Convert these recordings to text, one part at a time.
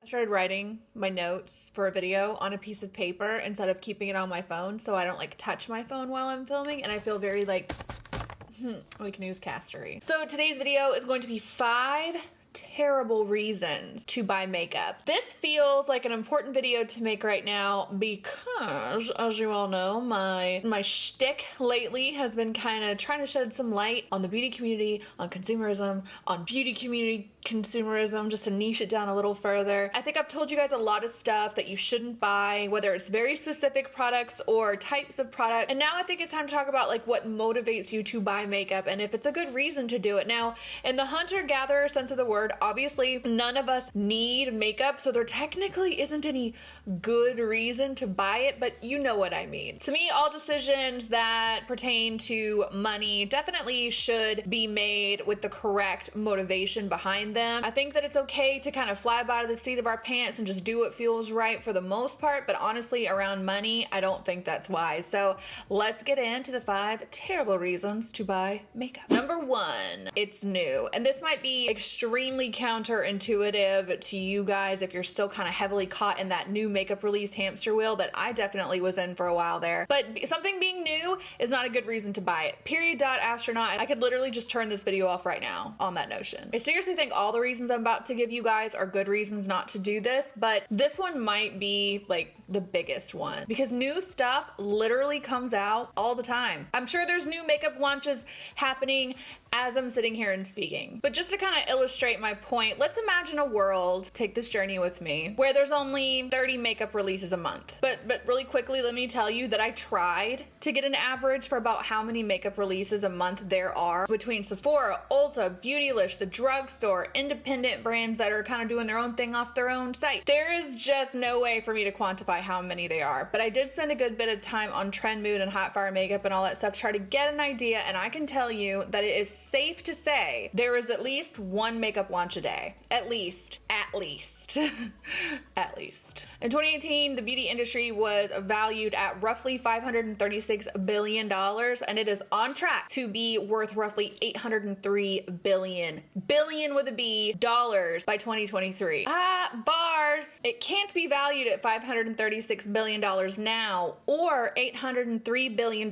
I started writing my notes for a video on a piece of paper instead of keeping it on my phone so I don't like touch my phone while I'm filming, and I feel very like newscastery. So today's video is going to be 5 terrible reasons to buy makeup. This feels like an important video to make right now because, as you all know, my shtick lately has been kind of trying to shed some light on the beauty community, on consumerism, on beauty community consumerism, just to niche it down a little further. I think I've told you guys a lot of stuff that you shouldn't buy, whether it's very specific products or types of product. And now I think it's time to talk about like what motivates you to buy makeup and if it's a good reason to do it. Now, in the hunter-gatherer sense of the word, obviously none of us need makeup, so there technically isn't any good reason to buy it, but you know what I mean. To me, all decisions that pertain to money definitely should be made with the correct motivation behind them. I think that it's okay to kind of fly by the seat of our pants and just do what feels right for the most part, but honestly, around money, I don't think that's wise. So let's get into the 5 terrible reasons to buy makeup. Number 1, it's new. And this might be extremely counterintuitive to you guys if you're still kind of heavily caught in that new makeup release hamster wheel that I definitely was in for a while there. But something being new is not a good reason to buy it. Period. Astronaut. I could literally just turn this video off right now on that notion. I seriously think all the reasons I'm about to give you guys are good reasons not to do this, but this one might be like the biggest one because new stuff literally comes out all the time. I'm sure there's new makeup launches happening as I'm sitting here and speaking. But just to kind of illustrate my point, let's imagine a world, take this journey with me, where there's only 30 makeup releases a month. But really quickly, let me tell you that I tried to get an average for about how many makeup releases a month there are between Sephora, Ulta, Beautylish, the drugstore, independent brands that are kind of doing their own thing off their own site. There is just no way for me to quantify how many they are. But I did spend a good bit of time on Trend Mood and Hot Fire Makeup and all that stuff to try to get an idea, and I can tell you that it is safe to say there is at least 1 makeup launch a day. At least. At least. At least. In 2018, the beauty industry was valued at roughly $536 billion, and it is on track to be worth roughly $803 billion. Billion with a B, dollars by 2023. Bars. It can't be valued at $536 billion now or $803 billion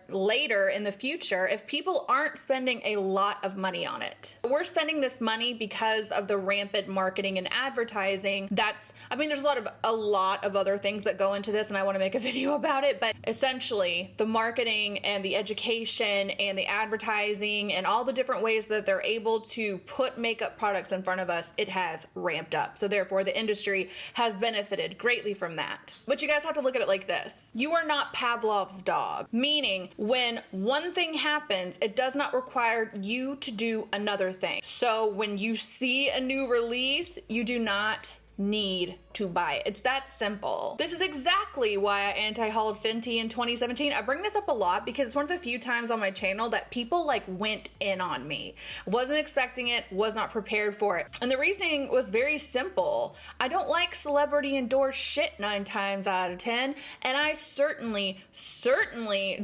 later in the future if people aren't spending a lot of money on it. We're spending this money because of the rampant marketing and advertising. There's a lot of other things that go into this, and I want to make a video about it, but essentially the marketing and the education and the advertising and all the different ways that they're able to put makeup products in front of us, it has ramped up. So therefore the industry has benefited greatly from that. But you guys have to look at it like this. You are not Pavlov's dog, meaning when one thing happens, it does not require you to do another thing. So when you see a new release, you do not need to buy it. It's that simple. This is exactly why I anti-hauled Fenty in 2017. I bring this up a lot because it's one of the few times on my channel that people like went in on me. Wasn't expecting it, was not prepared for it. And the reasoning was very simple. I don't like celebrity endorsed shit 9 times out of 10, and I certainly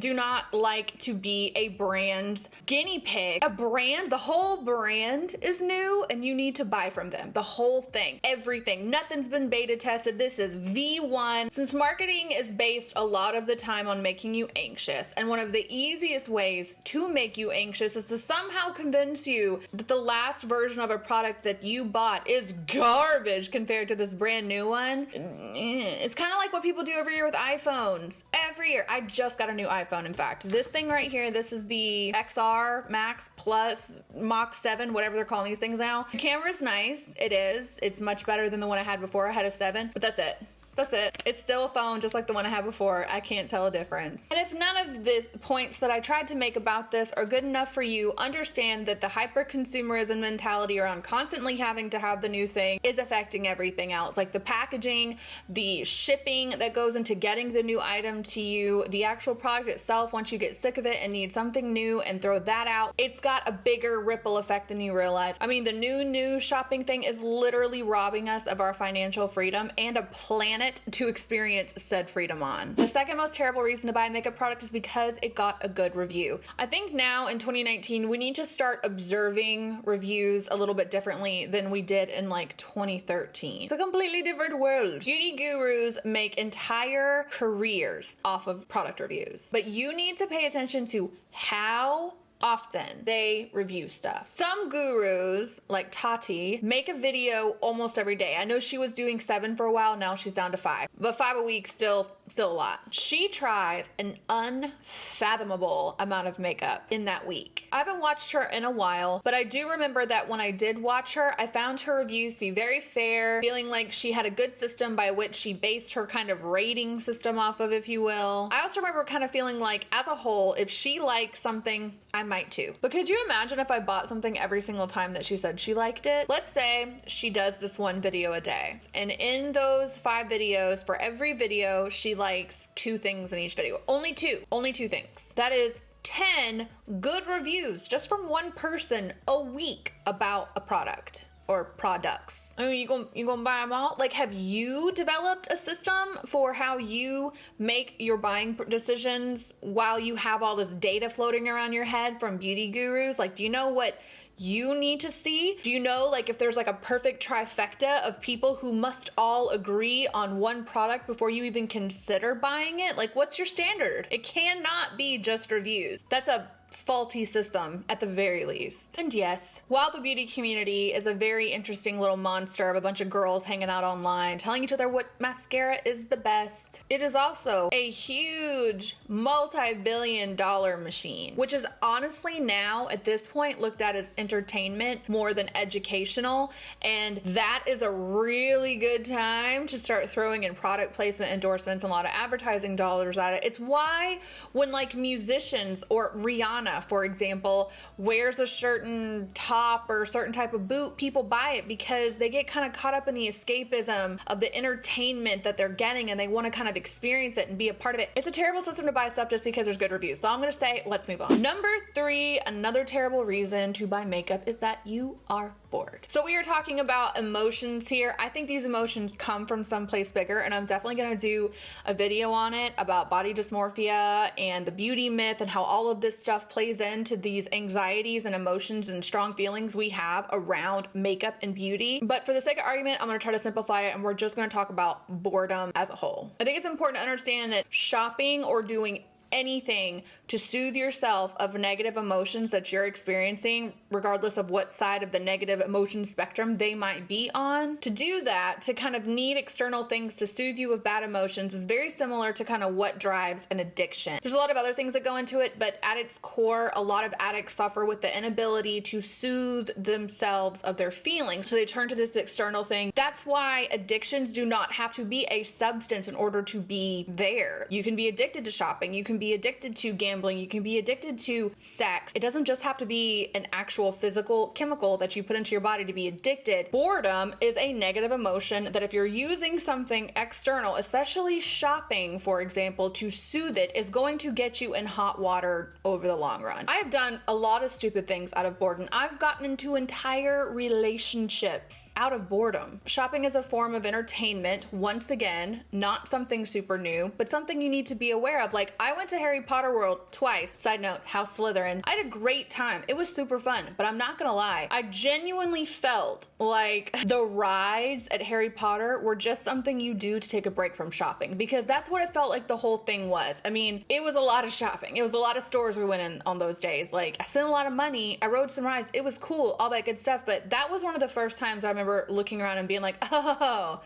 do not like to be a brand's guinea pig. The whole brand is new and you need to buy from them. The whole thing, everything. Nothing's been beta tested. This is V1. Since marketing is based a lot of the time on making you anxious, and one of the easiest ways to make you anxious is to somehow convince you that the last version of a product that you bought is garbage compared to this brand new one. It's kind of like what people do every year with iPhones. Every year. I just got a new iPhone, in fact. This thing right here, this is the XR Max Plus Mach 7, whatever they're calling these things now. The camera's nice. It is. It's much better than the one I had before. I had a 7, but that's it. That's it. It's still a phone just like the one I had before. I can't tell a difference. And if none of the points that I tried to make about this are good enough for you, understand that the hyper-consumerism mentality around constantly having to have the new thing is affecting everything else. Like the packaging, the shipping that goes into getting the new item to you, the actual product itself, once you get sick of it and need something new and throw that out, it's got a bigger ripple effect than you realize. I mean, the new shopping thing is literally robbing us of our financial freedom and a planet planet to experience said freedom on. The second most terrible reason to buy a makeup product is because it got a good review. I think now in 2019, we need to start observing reviews a little bit differently than we did in like 2013. It's a completely different world. Beauty gurus make entire careers off of product reviews, but you need to pay attention to how often they review stuff. Some gurus, like Tati, make a video almost every day. I know she was doing 7 for a while, now she's down to 5. But 5 a week, still a lot. She tries an unfathomable amount of makeup in that week. I haven't watched her in a while, but I do remember that when I did watch her, I found her reviews to be very fair, feeling like she had a good system by which she based her kind of rating system off of, if you will. I also remember kind of feeling like, as a whole, if she liked something, I might too. But could you imagine if I bought something every single time that she said she liked it? Let's say she does this 1 video a day, and in those 5 videos, for every video, she likes 2 things in each video. Only 2 things. That is 10 good reviews just from 1 person a week about a product or products. I mean, you gonna buy them all? Like, have you developed a system for how you make your buying decisions while you have all this data floating around your head from beauty gurus? Like, do you know what you need to see? Do you know, like, if there's like a perfect trifecta of people who must all agree on 1 product before you even consider buying it? Like, what's your standard? It cannot be just reviews. That's a faulty system at the very least. And yes, while the beauty community is a very interesting little monster of a bunch of girls hanging out online telling each other what mascara is the best, it is also a huge multi-billion-dollar machine, which is honestly now at this point looked at as entertainment more than educational, and that is a really good time to start throwing in product placement endorsements and a lot of advertising dollars at it. It's why when like musicians or Rihanna, for example, wears a certain top or a certain type of boot, people buy it because they get kind of caught up in the escapism of the entertainment that they're getting and they want to kind of experience it and be a part of it. It's a terrible system to buy stuff just because there's good reviews. So I'm going to say, let's move on. Number 3, another terrible reason to buy makeup is that you are bored. So we are talking about emotions here. I think these emotions come from someplace bigger, and I'm definitely going to do a video on it about body dysmorphia and the beauty myth and how all of this stuff plays into these anxieties and emotions and strong feelings we have around makeup and beauty. But for the sake of argument, I'm going to try to simplify it, and we're just going to talk about boredom as a whole. I think it's important to understand that shopping or doing anything to soothe yourself of negative emotions that you're experiencing, regardless of what side of the negative emotion spectrum they might be on. To do that, to kind of need external things to soothe you of bad emotions is very similar to kind of what drives an addiction. There's a lot of other things that go into it, but at its core, a lot of addicts suffer with the inability to soothe themselves of their feelings. So they turn to this external thing. That's why addictions do not have to be a substance in order to be there. You can be addicted to shopping. You can be addicted to gambling. You can be addicted to sex. It doesn't just have to be an actual physical chemical that you put into your body to be addicted. Boredom is a negative emotion that if you're using something external, especially shopping, for example, to soothe it, is going to get you in hot water over the long run. I have done a lot of stupid things out of boredom. I've gotten into entire relationships out of boredom. Shopping is a form of entertainment, once again, not something super new, but something you need to be aware of. Like, I went to Harry Potter World twice. Side note, House Slytherin. I had a great time. It was super fun, but I'm not gonna lie. I genuinely felt like the rides at Harry Potter were just something you do to take a break from shopping, because that's what it felt like the whole thing was. I mean, it was a lot of shopping. It was a lot of stores we went in on those days. Like, I spent a lot of money. I rode some rides. It was cool, all that good stuff, but that was one of the first times I remember looking around and being like, oh,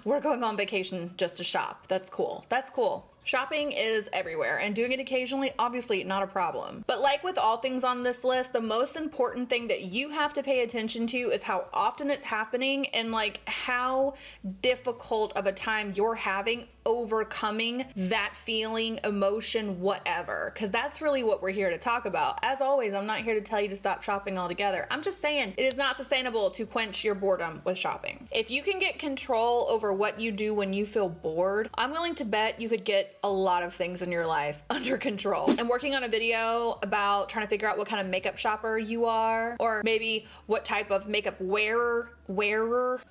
we're going on vacation just to shop. That's cool. That's cool. Shopping is everywhere, and doing it occasionally, obviously not a problem. But like with all things on this list, the most important thing that you have to pay attention to is how often it's happening and like how difficult of a time you're having overcoming that feeling, emotion, whatever. Because that's really what we're here to talk about. As always, I'm not here to tell you to stop shopping altogether. I'm just saying it is not sustainable to quench your boredom with shopping. If you can get control over what you do when you feel bored, I'm willing to bet you could get a lot of things in your life under control. I'm working on a video about trying to figure out what kind of makeup shopper you are, or maybe what type of makeup wearer,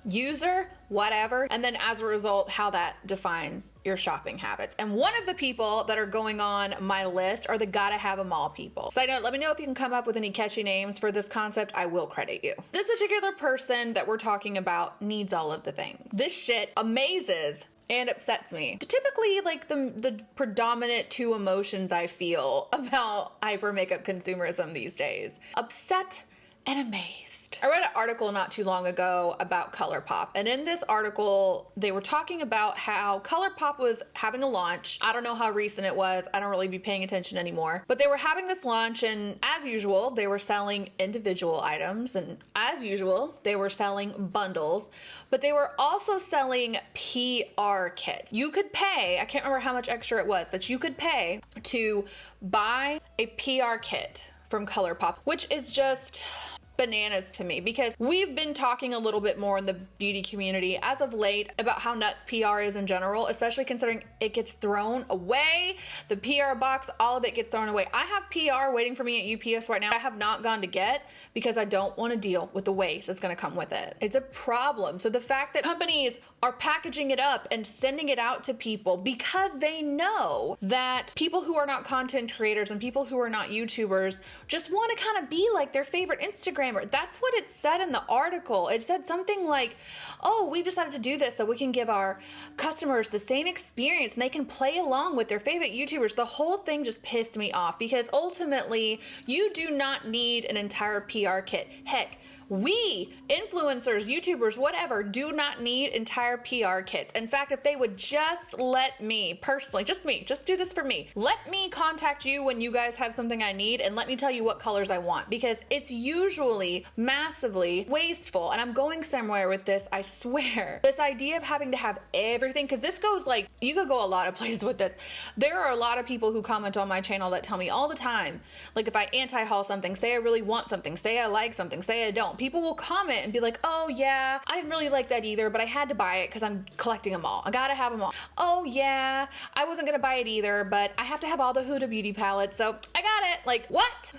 user, whatever. And then as a result, how that defines your shopping habits. And one of the people that are going on my list are the gotta have them all people. Side note, let me know if you can come up with any catchy names for this concept. I will credit you. This particular person that we're talking about needs all of the things. This shit amazes and upsets me. Typically, like the predominant two emotions I feel about hyper makeup consumerism these days: upset and amazed. I read an article not too long ago about ColourPop, and in this article they were talking about how ColourPop was having a launch. I don't know how recent it was, I don't really be paying attention anymore, but they were having this launch, and as usual they were selling individual items, and as usual they were selling bundles, but they were also selling PR kits. You could pay, I can't remember how much extra it was, but you could pay to buy a PR kit from ColourPop, which is just bananas to me, because we've been talking a little bit more in the beauty community as of late about how nuts PR is in general, especially considering it gets thrown away. The PR box, all of it gets thrown away. I have PR waiting for me at UPS right now. I have not gone to get because I don't want to deal with the waste that's going to come with it. It's a problem. So the fact that companies are packaging it up and sending it out to people because they know that people who are not content creators and people who are not YouTubers just want to kind of be like their favorite Instagrammer. That's what it said in the article. It said something like, oh, we decided to do this so we can give our customers the same experience and they can play along with their favorite YouTubers. The whole thing just pissed me off, because ultimately you do not need an entire PR kit. Heck, we, influencers, YouTubers, whatever, do not need entire PR kits. In fact, if they would just let me, personally, just do this for me. Let me contact you when you guys have something I need, and let me tell you what colors I want, because it's usually massively wasteful. And I'm going somewhere with this, I swear. This idea of having to have everything, because this goes like, you could go a lot of places with this. There are a lot of people who comment on my channel that tell me all the time, like if I anti-haul something, say I really want something, say I like something, say I don't, people will comment and be like, oh yeah, I didn't really like that either, but I had to buy it because I'm collecting them all. I gotta have them all. Oh yeah, I wasn't gonna buy it either, but I have to have all the Huda Beauty palettes, so I got it. Like, what?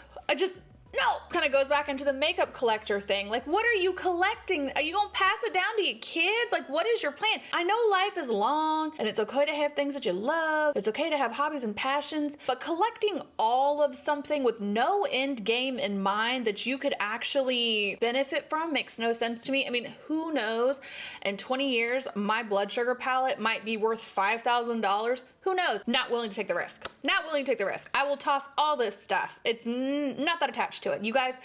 No, kind of goes back into the makeup collector thing. Like, what are you collecting? Are you gonna pass it down to your kids? Like, what is your plan? I know life is long and it's okay to have things that you love. It's okay to have hobbies and passions, but collecting all of something with no end game in mind that you could actually benefit from makes no sense to me. I mean, who knows? In 20 years, my blood sugar palette might be worth $5,000. Who knows? Not willing to take the risk. Not willing to take the risk. I will toss all this stuff. It's not that attached to it. You guys,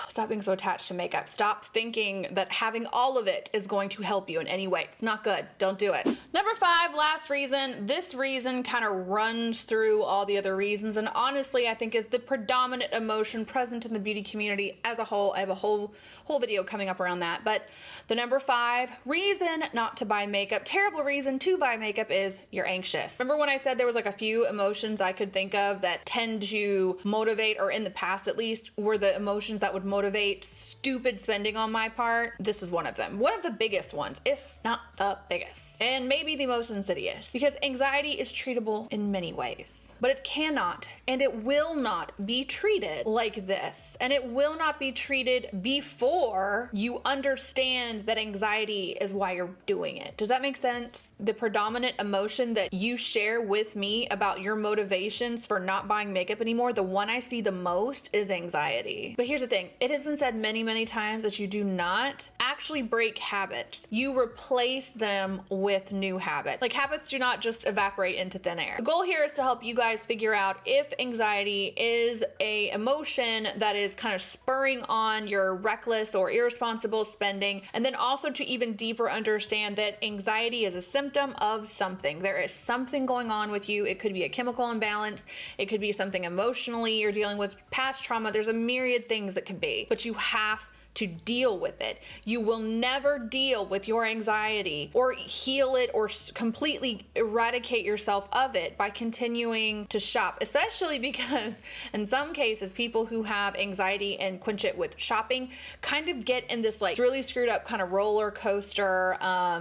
stop being so attached to makeup. Stop thinking that having all of it is going to help you in any way. It's not good. Don't do it. Number 5, last reason. This reason kind of runs through all the other reasons, and honestly I think is the predominant emotion present in the beauty community as a whole. I have a whole video coming up around that, but the number 5 reason not to buy makeup, terrible reason to buy makeup, is you're anxious. Remember when I said there was like a few emotions I could think of that tend to motivate, or in the past at least, were the emotions that would motivate stupid spending on my part? This is one of them. One of the biggest ones, if not the biggest, and maybe the most insidious, because anxiety is treatable in many ways, but it cannot and it will not be treated like this, and it will not be treated before you understand that anxiety is why you're doing it. Does that make sense? The predominant emotion that you share with me about your motivations for not buying makeup anymore, the one I see the most is anxiety. But here's the thing, it has been said many times that you do not actually break habits. You replace them with new habits. Like, habits do not just evaporate into thin air. The goal here is to help you guys figure out if anxiety is a emotion that is kind of spurring on your reckless or irresponsible spending, and then also to even deeper understand that anxiety is a symptom of something. There is something going on with you. It could be a chemical imbalance. It could be something emotionally you're dealing with, past trauma. There's a myriad things it could be, but you have to deal with it. You will never deal with your anxiety or heal it or completely eradicate yourself of it by continuing to shop, especially because in some cases, people who have anxiety and quench it with shopping kind of get in this like really screwed up kind of roller coaster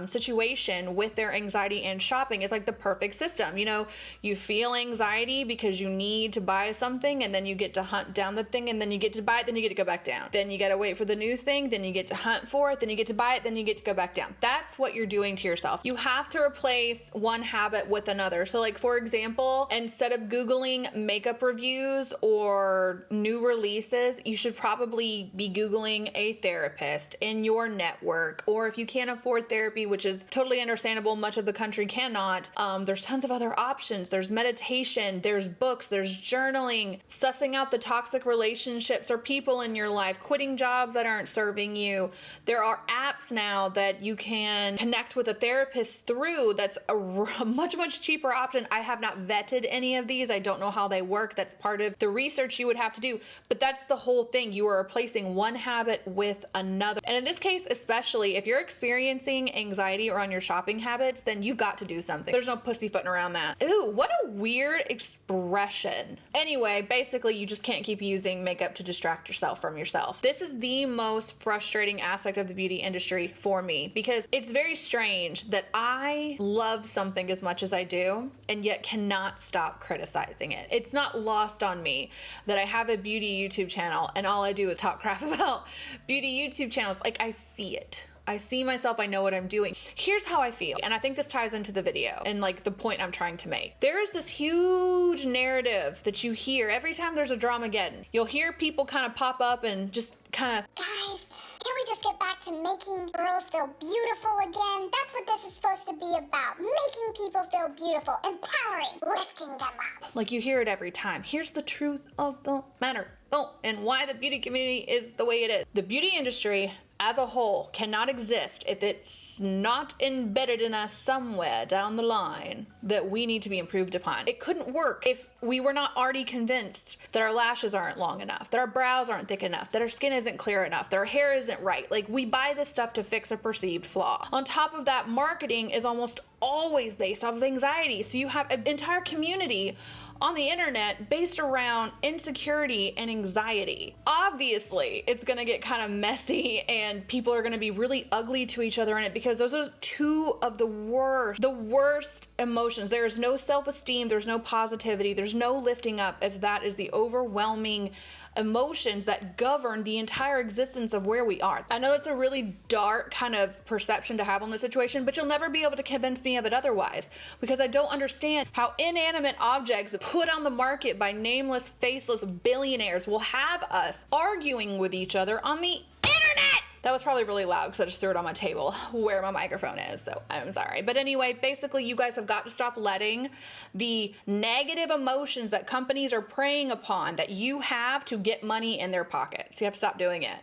situation with their anxiety and shopping. It's like the perfect system. You know, you feel anxiety because you need to buy something, and then you get to hunt down the thing, and then you get to buy it, then you get to go back down. Then you got to wait for the new thing, then you get to hunt for it, then you get to buy it, then you get to go back down. That's what you're doing to yourself. You have to replace one habit with another. So like, for example, instead of Googling makeup reviews or new releases, you should probably be Googling a therapist in your network. Or if you can't afford therapy, which is totally understandable, much of the country cannot, there's tons of other options. There's meditation, there's books, there's journaling, sussing out the toxic relationships or people in your life, quitting jobs that aren't serving you. There are apps now that you can connect with a therapist through. That's a much cheaper option. I have not vetted any of these. I don't know how they work. That's part of the research you would have to do, but that's the whole thing. You are replacing one habit with another. And in this case, especially if you're experiencing anxiety around your shopping habits, then you've got to do something. There's no pussyfooting around that. Ooh, what a weird expression. Anyway, basically you just can't keep using makeup to distract yourself from yourself. This is the most frustrating aspect of the beauty industry for me, because it's very strange that I love something as much as I do and yet cannot stop criticizing it. It's not lost on me that I have a beauty YouTube channel and all I do is talk crap about beauty YouTube channels. Like, I see it. I see myself, I know what I'm doing. Here's how I feel, and I think this ties into the video and like the point I'm trying to make. There is this huge narrative that you hear every time there's a Dramageddon. You'll hear people kind of pop up and just kind of, guys, can we just get back to making girls feel beautiful again? That's what this is supposed to be about. Making people feel beautiful, empowering, lifting them up. like you hear it every time. Here's the truth of the matter. Oh, and why the beauty community is the way it is. The beauty industry as a whole cannot exist if it's not embedded in us somewhere down the line that we need to be improved upon. It couldn't work if we were not already convinced that our lashes aren't long enough, that our brows aren't thick enough, that our skin isn't clear enough, that our hair isn't right. Like, we buy this stuff to fix a perceived flaw. On top of that, marketing is almost always based off of anxiety. So you have an entire community on the internet based around insecurity and anxiety. Obviously, it's gonna get kind of messy and people are gonna be really ugly to each other in it, because those are two of the worst emotions. There is no self-esteem, there's no positivity, there's no lifting up if that is the overwhelming emotions that govern the entire existence of where we are. I know it's a really dark kind of perception to have on the situation, but you'll never be able to convince me of it otherwise, because I don't understand how inanimate objects put on the market by nameless, faceless billionaires will have us arguing with each other on the internet. That was probably really loud because I just threw it on my table where my microphone is, so I'm sorry. But anyway, basically you guys have got to stop letting the negative emotions that companies are preying upon that you have to get money in their pockets. You have to stop doing it.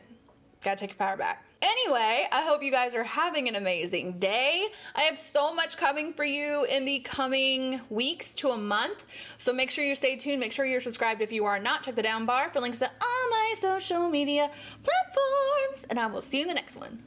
Gotta take your power back. Anyway, I hope you guys are having an amazing day. I have so much coming for you in the coming weeks to a month, so make sure you stay tuned. Make sure you're subscribed if you are not. Check the down bar for links to all my social media platforms, and I will see you in the next one.